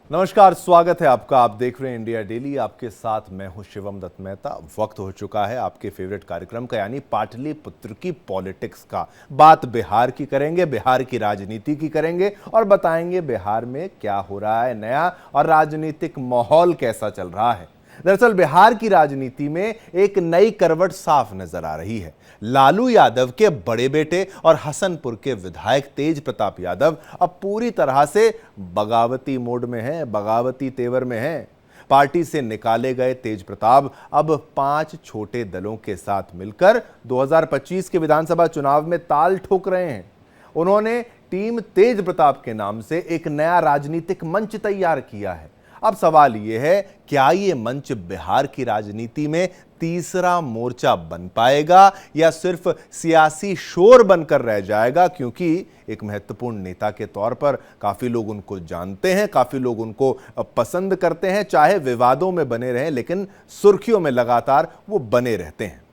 नमस्कार, स्वागत है आपका। आप देख रहे हैं इंडिया डेली। आपके साथ मैं हूं शिवम दत्त मेहता। वक्त हो चुका है आपके फेवरेट कार्यक्रम का, यानी पाटलिपुत्र की पॉलिटिक्स का। बात बिहार की करेंगे, बिहार की राजनीति की करेंगे और बताएंगे बिहार में क्या हो रहा है नया और राजनीतिक माहौल कैसा चल रहा है। दरअसल बिहार की राजनीति में एक नई करवट साफ नजर आ रही है। लालू यादव के बड़े बेटे और हसनपुर के विधायक तेज प्रताप यादव अब पूरी तरह से बगावती मोड में हैं, बगावती तेवर में हैं। पार्टी से निकाले गए तेज प्रताप अब 5 छोटे दलों के साथ मिलकर 2025 के विधानसभा चुनाव में ताल ठोक रहे हैं। उन्होंने टीम तेज प्रताप के नाम से एक नया राजनीतिक मंच तैयार किया है। अब सवाल यह है, क्या ये मंच बिहार की राजनीति में तीसरा मोर्चा बन पाएगा या सिर्फ सियासी शोर बनकर रह जाएगा? क्योंकि एक महत्वपूर्ण नेता के तौर पर काफी लोग उनको जानते हैं, काफी लोग उनको पसंद करते हैं। चाहे विवादों में बने रहें, लेकिन सुर्खियों में लगातार वो बने रहते हैं।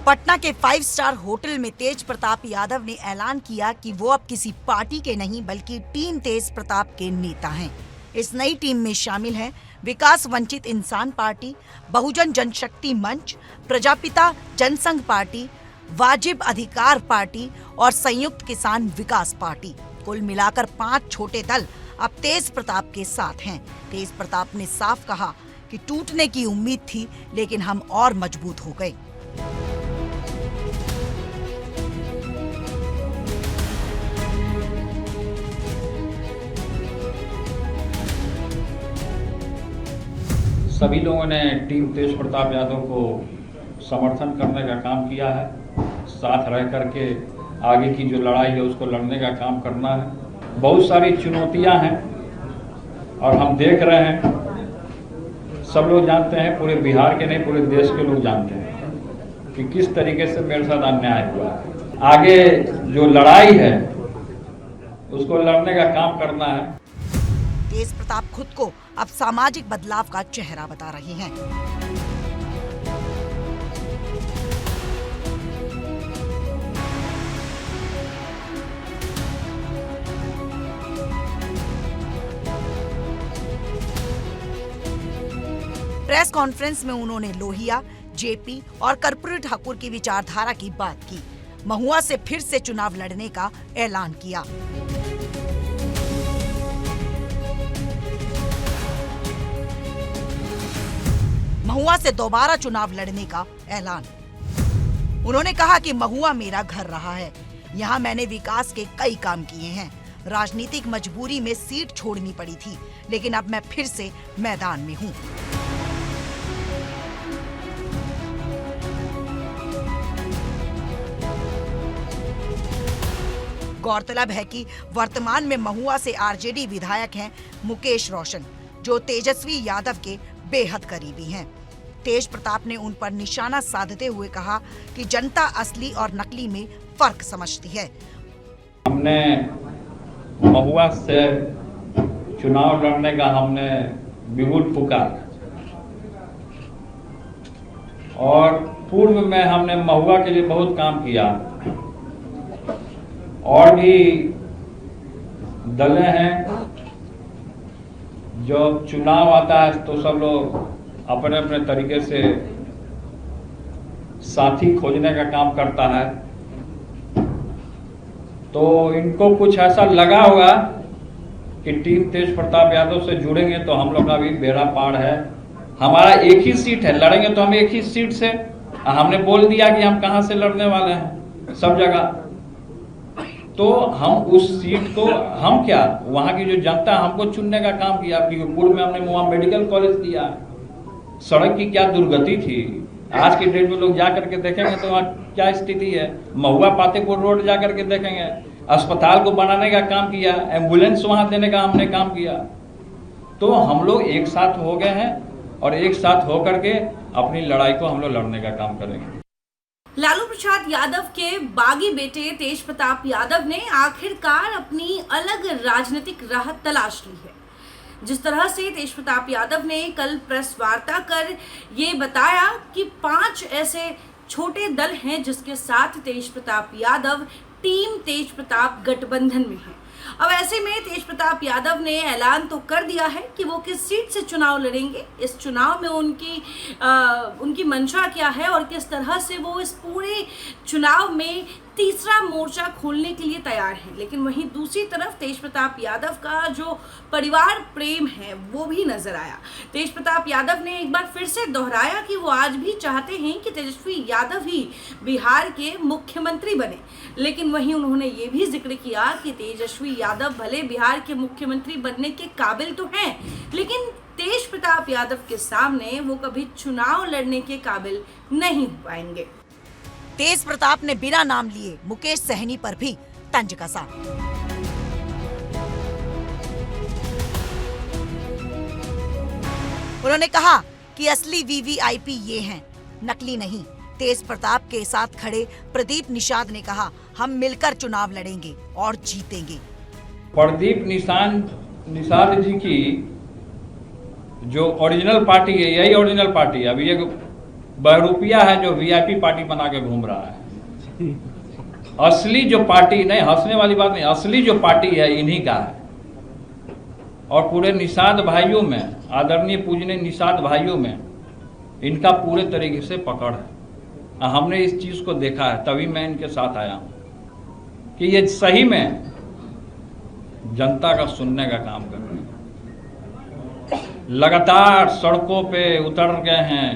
पटना के 5 स्टार होटल में तेज प्रताप यादव ने ऐलान किया कि वो अब किसी पार्टी के नहीं बल्कि टीम तेज प्रताप के नेता हैं। इस नई टीम में शामिल हैं विकास वंचित इंसान पार्टी, बहुजन जनशक्ति मंच, प्रजापिता जनसंघ पार्टी, वाजिब अधिकार पार्टी और संयुक्त किसान विकास पार्टी। कुल मिलाकर 5 छोटे दल अब तेज प्रताप के साथ हैं। तेज प्रताप ने साफ कहा कि टूटने की उम्मीद थी, लेकिन हम और मजबूत हो गए। सभी लोगों ने टीम तेज प्रताप यादव को समर्थन करने का काम किया है। साथ रह करके आगे की जो लड़ाई है उसको लड़ने का काम करना है। बहुत सारी चुनौतियां हैं और हम देख रहे हैं, सब लोग जानते हैं, पूरे बिहार के नहीं पूरे देश के लोग जानते हैं कि किस तरीके से मेरे साथ अन्याय हुआ है। आगे जो लड़ाई है उसको लड़ने का काम करना है। तेज प्रताप खुद को अब सामाजिक बदलाव का चेहरा बता रहे हैं। प्रेस कॉन्फ्रेंस में उन्होंने लोहिया, जेपी और कर्पूरी ठाकुर की विचारधारा की बात की। महुआ से फिर से चुनाव लड़ने का ऐलान किया। महुआ से दोबारा चुनाव लड़ने का ऐलान। उन्होंने कहा कि महुआ मेरा घर रहा है, यहाँ मैंने विकास के कई काम किए हैं। राजनीतिक मजबूरी में सीट छोड़नी पड़ी थी, लेकिन अब मैं फिर से मैदान में हूँ। गौरतलब है कि वर्तमान में महुआ से आरजेडी विधायक हैं मुकेश रोशन, जो तेजस्वी यादव के बेहद करीबी हैं। तेज प्रताप ने उन पर निशाना साधते हुए कहा कि जनता असली और नकली में फर्क समझती है। हमने महुआ से चुनाव लड़ने का हमने बिगुल फूका और पूर्व में हमने महुआ के लिए बहुत काम किया। और भी दलें हैं, जब चुनाव आता है तो सब लोग अपने अपने तरीके से साथी खोजने का काम करता है। तो इनको कुछ ऐसा लगा होगा कि टीम तेज प्रताप यादव से जुड़ेंगे तो हम लोग का भी बेड़ा पार है। हमारा एक ही सीट है, लड़ेंगे तो हम एक ही सीट से। हमने बोल दिया कि हम कहां से लड़ने वाले हैं सब जगह। तो हम उस सीट को, हम क्या, वहां की जो जनता हमको चुनने का काम किया। पूर्व में हमने वहां मेडिकल कॉलेज दिया, सड़क की क्या दुर्गति थी। आज के डेट में लोग जा करके देखेंगे तो वहाँ क्या स्थिति है। महुआ पातेपुर रोड जा करके देखेंगे, अस्पताल को बनाने का काम किया, एम्बुलेंस वहां देने का हमने काम किया। तो हम लोग एक साथ हो गए हैं और एक साथ होकर के अपनी लड़ाई को हम लोग लड़ने का काम करेंगे। लालू प्रसाद यादव के बागी बेटे तेज प्रताप यादव ने आखिरकार अपनी अलग राजनीतिक राह तलाश ली है। जिस तरह से तेज प्रताप यादव ने कल प्रेस वार्ता कर ये बताया कि 5 ऐसे छोटे दल हैं जिसके साथ तेज प्रताप यादव टीम तेज प्रताप गठबंधन में है। अब ऐसे में तेज प्रताप यादव ने ऐलान तो कर दिया है कि वो किस सीट से चुनाव लड़ेंगे, इस चुनाव में उनकी मंशा क्या है और किस तरह से वो इस पूरे चुनाव में तीसरा मोर्चा खोलने के लिए तैयार है। लेकिन वहीं दूसरी तरफ तेज प्रताप यादव का जो परिवार प्रेम है वो भी नजर आया। तेज प्रताप यादव ने एक बार फिर से दोहराया कि वो आज भी चाहते हैं कि तेजस्वी यादव ही बिहार के मुख्यमंत्री बने। लेकिन वहीं उन्होंने ये भी जिक्र किया कि तेजस्वी यादव भले बिहार के मुख्यमंत्री बनने के काबिल तो हैं, लेकिन तेज प्रताप यादव के सामने वो कभी चुनाव लड़ने के काबिल नहीं हो पाएंगे। तेज प्रताप ने बिना नाम लिए मुकेश सहनी पर भी तंज कसा। उन्होंने कहा कि असली वीवीआईपी ये हैं, नकली नहीं। तेज प्रताप के साथ खड़े प्रदीप निषाद ने कहा, हम मिलकर चुनाव लड़ेंगे और जीतेंगे। प्रदीप निषाद जी की जो ओरिजिनल पार्टी है, यही ओरिजिनल पार्टी है। अभी एक बहरूपिया है जो वीआईपी पार्टी बना के घूम रहा है। असली जो पार्टी, नहीं हंसने वाली बात नहीं, असली जो पार्टी है इन्हीं का है। और पूरे निषाद भाइयों में, आदरणीय पूजनीय निषाद भाइयों में इनका पूरे तरीके से पकड़ है। हमने इस चीज को देखा है, तभी मैं इनके साथ आया हूं कि ये सही में जनता का सुनने का काम कर रहे हैं। लगातार सड़कों पे उतर गए हैं,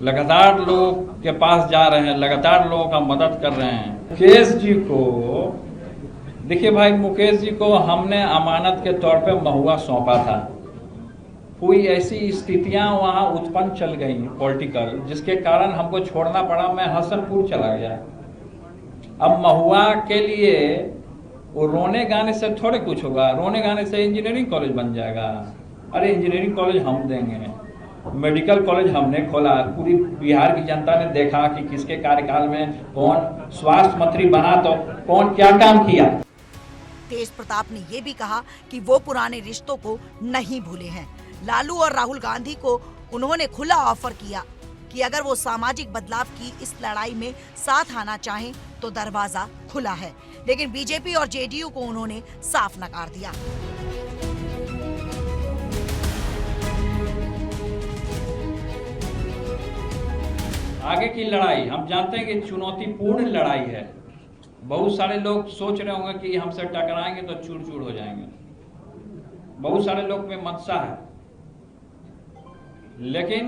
लगातार लोग के पास जा रहे हैं, लगातार लोगों का मदद कर रहे हैं। मुकेश जी को देखिए भाई, मुकेश जी को हमने अमानत के तौर पे महुआ सौंपा था। कोई ऐसी स्थितियां वहां उत्पन्न चल गई पॉलिटिकल, जिसके कारण हमको छोड़ना पड़ा। मैं हसनपुर चला गया। अब महुआ के लिए वो रोने गाने से थोड़े कुछ होगा, रोने गाने से इंजीनियरिंग कॉलेज बन जाएगा। अरे इंजीनियरिंग कॉलेज हम देंगे, मेडिकल कॉलेज हमने खोला। पूरी बिहार की जनता ने देखा कि किसके कार्यकाल में कौन स्वास्थ्य मंत्री बना तो कौन क्या काम किया। तेज प्रताप ने यह भी कहा कि वो पुराने रिश्तों को नहीं भूले हैं। लालू और राहुल गांधी को उन्होंने खुला ऑफर किया कि अगर वो सामाजिक बदलाव की इस लड़ाई में साथ आना चाहें तो दरवाजा खुला है। लेकिन बीजेपी और जेडीयू को उन्होंने साफ नकार दिया। आगे की लड़ाई हम जानते हैं कि चुनौतीपूर्ण लड़ाई है। बहुत सारे लोग सोच रहे होंगे कि हमसे टकराएंगे तो चूर चूर हो जाएंगे। बहुत सारे लोग में मनसा है, लेकिन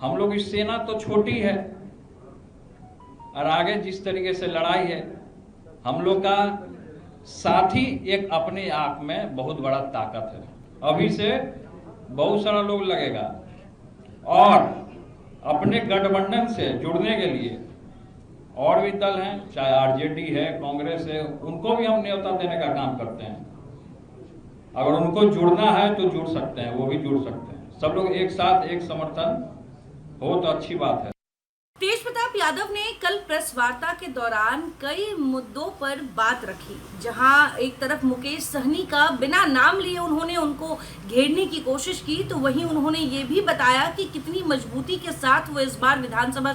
हम लोग की सेना तो छोटी है और आगे जिस तरीके से लड़ाई है, हम लोग का साथी एक अपने आप में बहुत बड़ा ताकत है। अभी से बहुत सारा लोग लगेगा और अपने गठबंधन से जुड़ने के लिए और भी दल हैं, चाहे आरजेडी है, कांग्रेस है, उनको भी हम न्योता देने का काम करते हैं। अगर उनको जुड़ना है तो जुड़ सकते हैं, वो भी जुड़ सकते हैं। सब लोग एक साथ एक समर्थन हो तो अच्छी बात है। तेज प्रताप यादव ने कल प्रेस वार्ता के दौरान कई मुद्दों पर बात रखी, जहां एक तरफ मुकेश सहनी का बिना नाम लिए उन्होंने उनको घेरने की कोशिश की, तो वहीं उन्होंने ये भी बताया कि कितनी मजबूती के साथ वो इस बार विधानसभा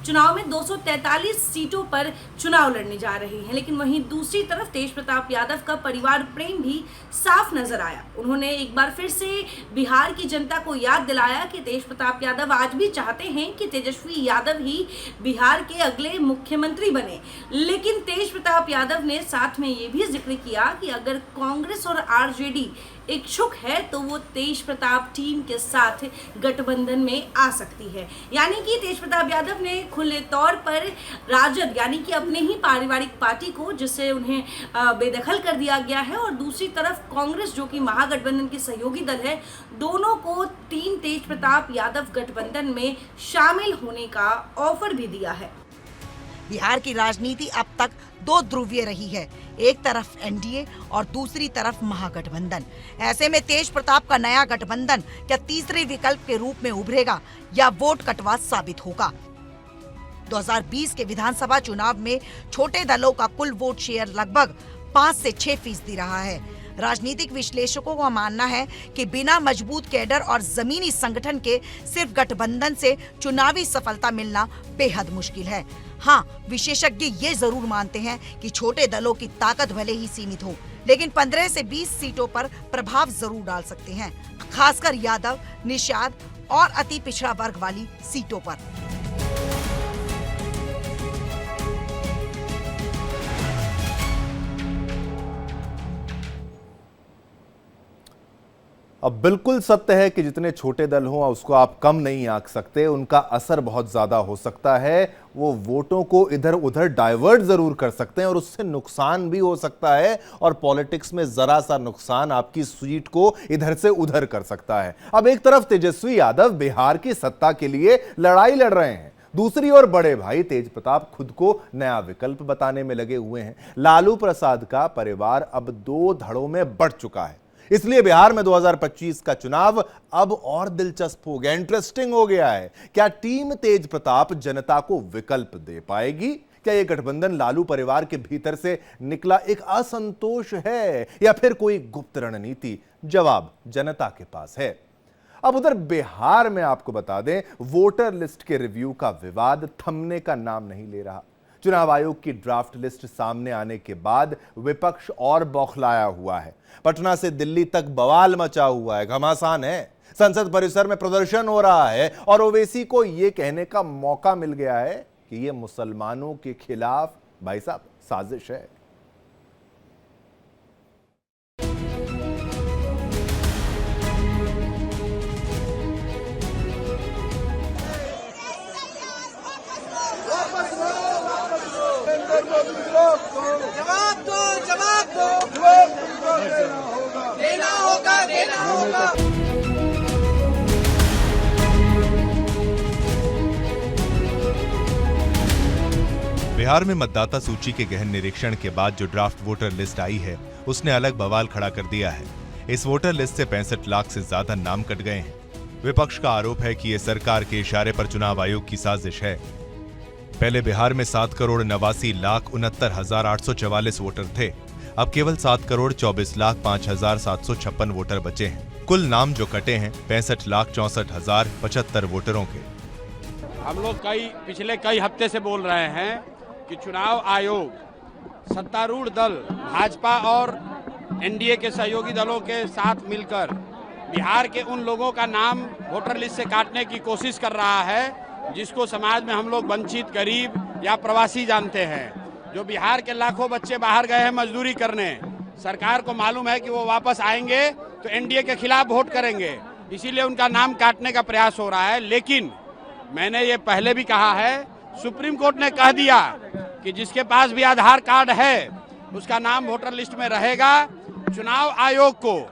चुनाव में 243 सीटों पर चुनाव लड़ने जा रहे हैं। लेकिन वहीं दूसरी तरफ तेज प्रताप यादव का परिवार प्रेम भी साफ नजर आया। उन्होंने एक बार फिर से बिहार की जनता को याद दिलाया कि तेज प्रताप यादव आज भी चाहते हैं कि तेजस्वी यादव ही बिहार के अगले मुख्यमंत्री बने। लेकिन तेज प्रताप यादव ने साथ में ये भी जिक्र किया कि अगर कांग्रेस और आरजेडी इच्छुक है तो वो तेज प्रताप टीम के साथ गठबंधन में आ सकती है। यानी कि तेज प्रताप यादव ने खुले तौर पर राजद यानी कि अपने ही पारिवारिक पार्टी को, जिससे उन्हें बेदखल कर दिया गया है, और दूसरी तरफ कांग्रेस जो कि महागठबंधन के सहयोगी दल है, दोनों को टीम तेज प्रताप यादव गठबंधन में शामिल होने का ऑफर भी दिया है। बिहार की राजनीति अब तक दो ध्रुवीय रही है, एक तरफ एनडीए और दूसरी तरफ महागठबंधन। ऐसे में तेज प्रताप का नया गठबंधन क्या तीसरे विकल्प के रूप में उभरेगा या वोट कटवा साबित होगा? 2020 के विधानसभा चुनाव में छोटे दलों का कुल वोट शेयर लगभग 5 से 6% रहा है। राजनीतिक विश्लेषकों का मानना है कि बिना मजबूत कैडर और जमीनी संगठन के सिर्फ गठबंधन से चुनावी सफलता मिलना बेहद मुश्किल है। हाँ, विशेषज्ञ ये जरूर मानते हैं कि छोटे दलों की ताकत भले ही सीमित हो, लेकिन 15 से 20 सीटों पर प्रभाव जरूर डाल सकते हैं, खासकर यादव, निषाद और अति पिछड़ा वर्ग वाली सीटों पर। अब बिल्कुल सत्य है कि जितने छोटे दल हों उसको आप कम नहीं आंक सकते, उनका असर बहुत ज्यादा हो सकता है। वो वोटों को इधर उधर डाइवर्ट जरूर कर सकते हैं और उससे नुकसान भी हो सकता है, और पॉलिटिक्स में जरा सा नुकसान आपकी सीट को इधर से उधर कर सकता है। अब एक तरफ तेजस्वी यादव बिहार की सत्ता के लिए लड़ाई लड़ रहे हैं, दूसरी ओर बड़े भाई तेज प्रताप खुद को नया विकल्प बताने में लगे हुए हैं। लालू प्रसाद का परिवार अब 2 धड़ों में बढ़ चुका है, इसलिए बिहार में 2025 का चुनाव अब और दिलचस्प हो गया, इंटरेस्टिंग हो गया है। क्या टीम तेज प्रताप जनता को विकल्प दे पाएगी? क्या यह गठबंधन लालू परिवार के भीतर से निकला एक असंतोष है या फिर कोई गुप्त रणनीति? जवाब जनता के पास है। अब उधर बिहार में आपको बता दें, वोटर लिस्ट के रिव्यू का विवाद थमने का नाम नहीं ले रहा। चुनाव आयोग की ड्राफ्ट लिस्ट सामने आने के बाद विपक्ष और बौखलाया हुआ है। पटना से दिल्ली तक बवाल मचा हुआ है, घमासान है। संसद परिसर में प्रदर्शन हो रहा है और ओवैसी को यह कहने का मौका मिल गया है कि यह मुसलमानों के खिलाफ भाई साहब साजिश है। जवाब दो, देना होगा। बिहार में मतदाता सूची के गहन निरीक्षण के बाद जो ड्राफ्ट वोटर लिस्ट आई है, उसने अलग बवाल खड़ा कर दिया है। इस वोटर लिस्ट से 65 लाख से ज्यादा नाम कट गए हैं। विपक्ष का आरोप है कि यह सरकार के इशारे पर चुनाव आयोग की साजिश है। पहले बिहार में 7,89,69,844 वोटर थे, अब केवल 7,24,05,756 वोटर बचे हैं। कुल नाम जो कटे हैं 65,64,075 वोटरों के। हम लोग पिछले कई हफ्ते से बोल रहे हैं कि चुनाव आयोग सत्तारूढ़ दल भाजपा और एनडीए के सहयोगी दलों के साथ मिलकर बिहार के उन लोगों का नाम वोटर लिस्ट से काटने की कोशिश कर रहा है जिसको समाज में हम लोग वंचित, गरीब या प्रवासी जानते हैं। जो बिहार के लाखों बच्चे बाहर गए हैं मजदूरी करने, सरकार को मालूम है कि वो वापस आएंगे तो एनडीए के खिलाफ वोट करेंगे, इसीलिए उनका नाम काटने का प्रयास हो रहा है। लेकिन मैंने ये पहले भी कहा है, सुप्रीम कोर्ट ने कह दिया कि जिसके पास भी आधार कार्ड है उसका नाम वोटर लिस्ट में रहेगा। चुनाव आयोग को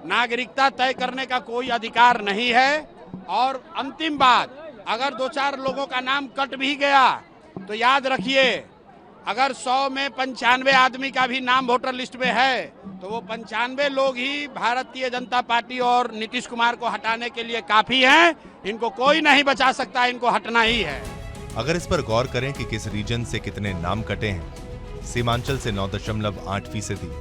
नागरिकता तय करने का कोई अधिकार नहीं है। और अंतिम बात, अगर 2-4 लोगों का नाम कट भी गया तो याद रखिए, अगर 100 में 95 आदमी का भी नाम वोटर लिस्ट में है तो वो 95 लोग ही भारतीय जनता पार्टी और नीतीश कुमार को हटाने के लिए काफी हैं। इनको कोई नहीं बचा सकता, इनको हटना ही है। अगर इस पर गौर करें कि किस रीजन से कितने नाम कटे हैं, सीमांचल से 9.8%,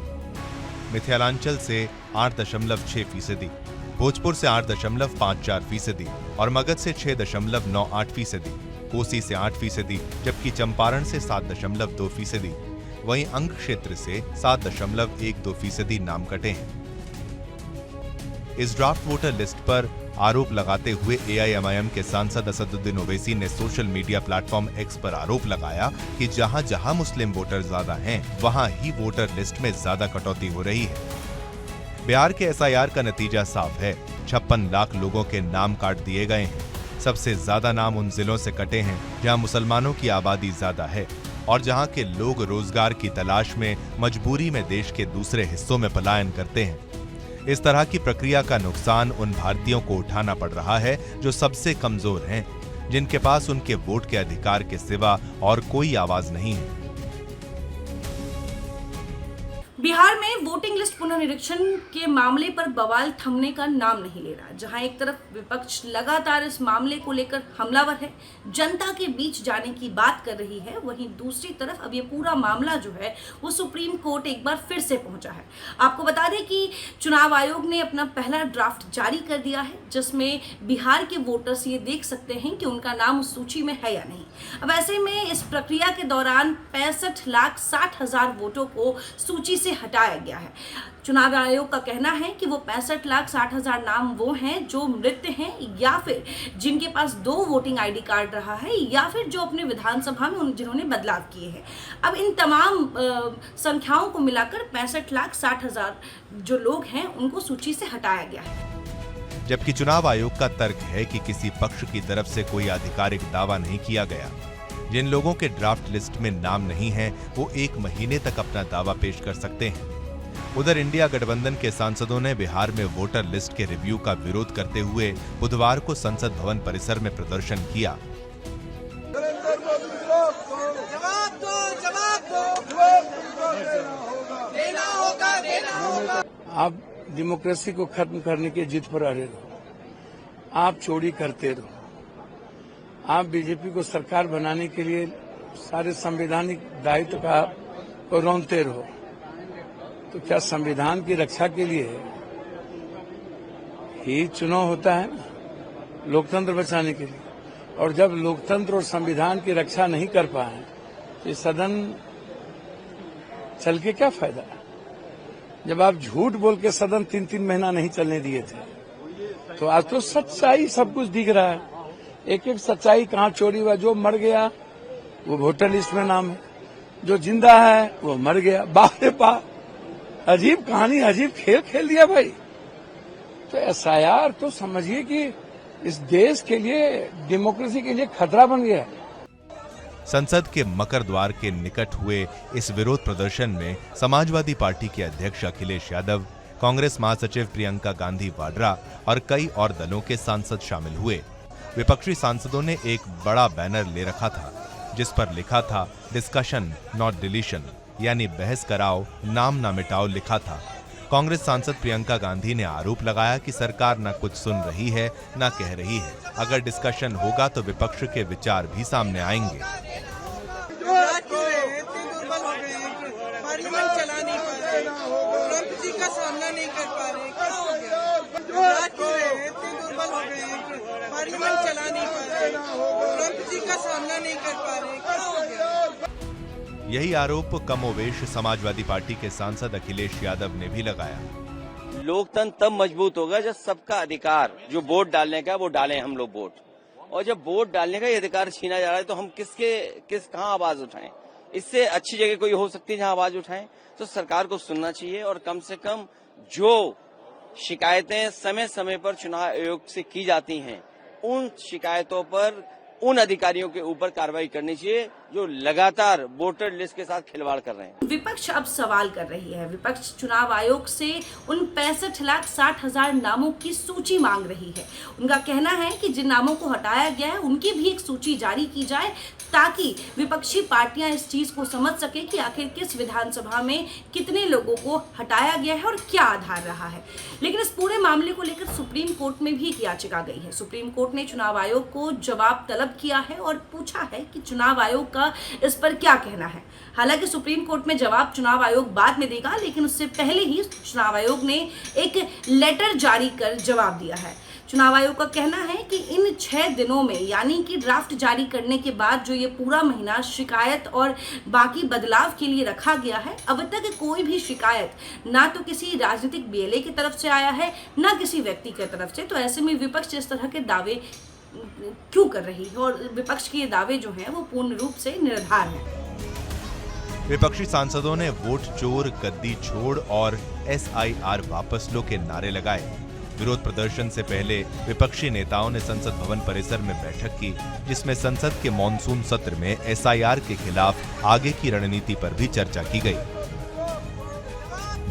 मिथिलांचल से 8.6%, भोजपुर से 8.54% और मगध से 6.98%, कोसी से 8%, जबकि चंपारण से 7.2%, वहीं अंग क्षेत्र से 7.12% नाम कटे हैं। इस ड्राफ्ट वोटर लिस्ट पर आरोप लगाते हुए एआईएमआईएम के सांसद असदुद्दीन ओवैसी ने सोशल मीडिया प्लेटफॉर्म एक्स पर आरोप लगाया कि जहां जहां मुस्लिम वोटर ज्यादा हैं, वहां ही वोटर लिस्ट में ज्यादा कटौती हो रही है। बिहार के एसआईआर का नतीजा साफ है, 56 लाख लोगों के नाम काट दिए गए हैं। सबसे ज्यादा नाम उन जिलों से कटे हैं जहां मुसलमानों की आबादी ज्यादा है और जहां के लोग रोजगार की तलाश में मजबूरी में देश के दूसरे हिस्सों में पलायन करते हैं। इस तरह की प्रक्रिया का नुकसान उन भारतीयों को उठाना पड़ रहा है जो सबसे कमजोर हैं, जिनके पास उनके वोट के अधिकार के सिवा और कोई आवाज नहीं है। बिहार में वोटिंग लिस्ट पुनर्निरीक्षण के मामले पर बवाल थमने का नाम नहीं ले रहा। जहां एक तरफ विपक्ष लगातार इस मामले को लेकर हमलावर है, जनता के बीच जाने की बात कर रही है, वहीं दूसरी तरफ अब ये पूरा मामला जो है वो सुप्रीम कोर्ट एक बार फिर से पहुंचा है। आपको बता दें कि चुनाव आयोग ने अपना पहला ड्राफ्ट जारी कर दिया है, जिसमें बिहार के वोटर्स ये देख सकते हैं कि उनका नाम उस सूची में है या नहीं। अब ऐसे में इस प्रक्रिया के दौरान 65,60,000 वोटों को सूची से हटाया गया है। चुनाव आयोग का कहना है कि वो 65,60,000 नाम वो हैं जो मृत हैं, या फिर जिनके पास 2 वोटिंग आईडी कार्ड रहा है, या फिर जो अपने विधानसभा में जिन्होंने बदलाव किए हैं। अब इन तमाम संख्याओं को मिलाकर 65,60,000 जो लोग हैं उनको सूची से हटाया गया है। जबकि चुनाव आयोग का तर्क है कि किसी पक्ष की तरफ से कोई आधिकारिक दावा नहीं किया गया। जिन लोगों के ड्राफ्ट लिस्ट में नाम नहीं है वो 1 महीने तक अपना दावा पेश कर सकते हैं। उधर इंडिया गठबंधन के सांसदों ने बिहार में वोटर लिस्ट के रिव्यू का विरोध करते हुए बुधवार को संसद भवन परिसर में प्रदर्शन किया। आप डेमोक्रेसी को खत्म करने की जिद पर अड़े रहो, आप चोरी करते रहो, आप बीजेपी को सरकार बनाने के लिए सारे संवैधानिक दायित्व का को रौंदते रहो, तो क्या संविधान की रक्षा के लिए ही चुनाव होता है ना, लोकतंत्र बचाने के लिए? और जब लोकतंत्र और संविधान की रक्षा नहीं कर पाए तो सदन चल के क्या फायदा? जब आप झूठ बोल के सदन 3-3 महीना नहीं चलने दिए थे, तो आज तो सच्चाई सब कुछ दिख रहा है। एक एक सच्चाई कहाँ चोरी हुआ। जो मर गया वो वोटर लिस्ट में नाम है, जो जिंदा है वो मर गया। बाप रे बाप, अजीब कहानी, अजीब खेल खेल दिया भाई। तो एसआईआर तो समझिए कि इस देश के लिए, डेमोक्रेसी के लिए खतरा बन गया है। संसद के मकर द्वार के निकट हुए इस विरोध प्रदर्शन में समाजवादी पार्टी के अध्यक्ष अखिलेश यादव, कांग्रेस महासचिव प्रियंका गांधी वाड्रा और कई और दलों के सांसद शामिल हुए। विपक्षी सांसदों ने एक बड़ा बैनर ले रखा था जिस पर लिखा था डिस्कशन नॉट डिलीशन, यानी बहस कराओ नाम ना मिटाओ लिखा था। कांग्रेस सांसद प्रियंका गांधी ने आरोप लगाया कि सरकार न कुछ सुन रही है न कह रही है। अगर डिस्कशन होगा तो विपक्ष के विचार भी सामने आएंगे। पार्लियामेंट चला नहीं पा रहे, ट्रंप जी का सामना नहीं कर पा रहे, क्या हो गया? इतने दुर्बल हो गए, पार्लियामेंट चला नहीं पा रहे, ट्रंप जी का सामना नहीं कर पा रहे, क्या हो गया? यही आरोप कमोवेश समाजवादी पार्टी के सांसद अखिलेश यादव ने भी लगाया। लोकतंत्र तब मजबूत होगा जब सबका अधिकार जो वोट डालने का वो डालें हम लोग वोट, और जब वोट डालने का ये अधिकार छीना जा रहा है तो हम कहाँ आवाज उठाएं? इससे अच्छी जगह कोई हो सकती है जहां आवाज उठाएं? तो सरकार को सुनना चाहिए और कम से कम जो शिकायतें समय समय पर चुनाव आयोग से की जाती हैं उन शिकायतों पर उन अधिकारियों के ऊपर कार्रवाई करनी चाहिए जो लगातार वोटर लिस्ट के साथ खिलवाड़ कर रहे हैं। विपक्ष अब सवाल कर रही है। विपक्ष चुनाव आयोग से उन 65,60,000 नामों की सूची मांग रही है। उनका कहना है कि जिन नामों को हटाया गया है उनकी भी एक सूची जारी की जाए, ताकि विपक्षी पार्टियां इस चीज को समझ सके कि आखिर किस विधानसभा में कितने लोगों को हटाया गया है और क्या आधार रहा है। लेकिन इस पूरे मामले को लेकर सुप्रीम कोर्ट में भी एक याचिका गई है। सुप्रीम कोर्ट ने चुनाव आयोग को जवाब तलब किया है और पूछा है कि चुनाव आयोग का इस पर क्या कहना है। हालांकि सुप्रीम कोर्ट में जवाब चुनाव आयोग बाद में देगा, लेकिन उससे पहले ही चुनाव आयोग ने एक लेटर जारी कर जवाब दिया है। चुनाव आयोग का कहना है कि इन 6 दिनों में, यानी कि ड्राफ्ट जारी करने के बाद जो ये पूरा महीना शिकायत और बाकी बदलाव के लिए रखा गया है, अब तक कोई भी शिकायत ना तो किसी राजनीतिक बीएलए की तरफ से आया है ना किसी व्यक्ति की तरफ से। तो ऐसे में विपक्ष इस तरह के दावे क्यों कर रही है, और विपक्ष के ये दावे जो हैं वो पूर्ण रूप से निराधार हैं। विपक्षी सांसदों ने वोट चोर, गद्दी छोड़ और एसआईआर वापस लो के नारे लगाए। विरोध प्रदर्शन से पहले विपक्षी नेताओं ने संसद भवन परिसर में बैठक की, जिसमें संसद के मॉनसून सत्र में एसआईआर के खिलाफ आगे की रणनीति पर भी चर्चा की गई।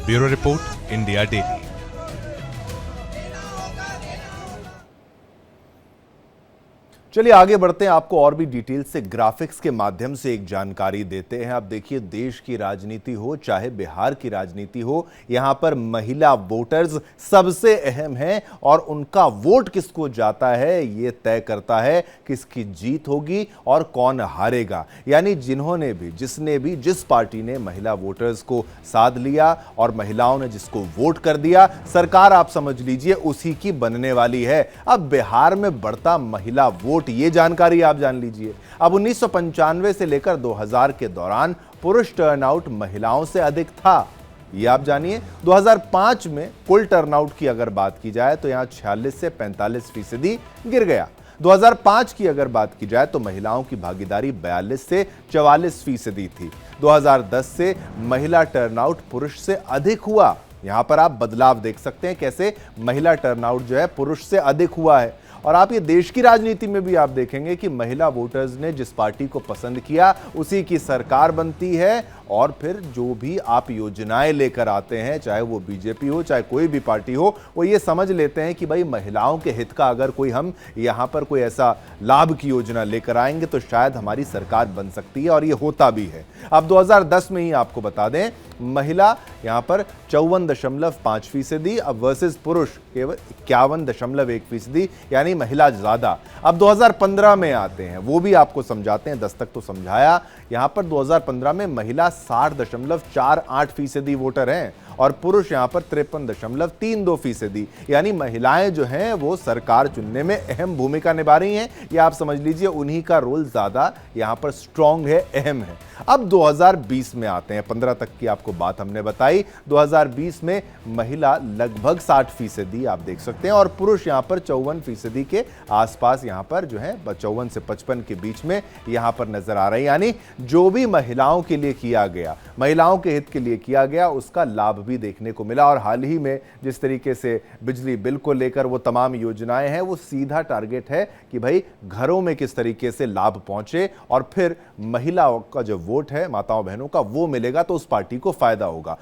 Bureau report, India daily. चलिए आगे बढ़ते हैं, आपको और भी डिटेल से ग्राफिक्स के माध्यम से एक जानकारी देते हैं। आप देखिए, देश की राजनीति हो चाहे बिहार की राजनीति हो, यहां पर महिला वोटर्स सबसे अहम हैं और उनका वोट किसको जाता है ये तय करता है किसकी जीत होगी और कौन हारेगा। यानी जिसने भी जिस पार्टी ने महिला वोटर्स को साध लिया और महिलाओं ने जिसको वोट कर दिया, सरकार आप समझ लीजिए उसी की बनने वाली है। अब बिहार में बढ़ता महिला वोट, ये जानकारी आप जान लीजिए। अब 1995 से लेकर 2000 के दौरान पुरुष टर्नआउट महिलाओं से अधिक था, ये आप जानिए। 2005 में कुल टर्नआउट की अगर बात की जाए तो यहां 46 से 45% गिर गया। 2005 की अगर बात की जाए तो महिलाओं की भागीदारी 42 से 44% थी। 2010 से महिला टर्नआउट पुरुष से अधिक हुआ। यहां पर आप बदलाव देख सकते हैं कैसे महिला टर्नआउट जो है पुरुष से अधिक हुआ है। और आप ये देश की राजनीति में भी आप देखेंगे कि महिला वोटर्स ने जिस पार्टी को पसंद किया उसी की सरकार बनती है और फिर जो भी आप योजनाएं लेकर आते हैं, चाहे वो बीजेपी हो चाहे कोई भी पार्टी हो, वो ये समझ लेते हैं कि भाई महिलाओं के हित का अगर कोई हम यहाँ पर कोई ऐसा लाभ की योजना लेकर आएंगे तो शायद हमारी सरकार बन सकती है, और ये होता भी है। अब 2010 में ही आपको बता दें, महिला यहाँ पर 54.5%, अब वर्सेस पुरुष केवल 51.1%, यानी महिला ज्यादा। अब 2015 में आते हैं, वो भी आपको समझाते हैं, 10 तक तो समझाया। यहां पर 2015 में महिला 60.48% वोटर हैं और पुरुष यहां पर 53.32%, यानी महिलाएं जो हैं वो सरकार चुनने में अहम भूमिका निभा रही हैं। या आप समझ लीजिए उन्हीं का रोल ज्यादा यहां पर स्ट्रांग है, अहम है। अब 2020 में आते हैं, 15 तक की आपको बात हमने बताई। 2020 में महिला लगभग 60% आप देख सकते हैं और पुरुष यहां पर 54% के आसपास यहां पर जो है 54 से 55 के बीच में यहां पर नजर आ रही है। यानी जो भी महिलाओं के लिए किया गया, महिलाओं के हित के लिए किया गया, उसका लाभ भी देखने को मिला। और हाल ही में जिस तरीके से बिजली बिल को लेकर वो तमाम योजनाएं हैं, वो सीधा टारगेट है कि भाई घरों में किस तरीके से लाभ पहुंचे और फिर महिलाओं का जो वोट है, माताओं बहनों का, वो मिलेगा तो उस पार्टी को फायदा होगा।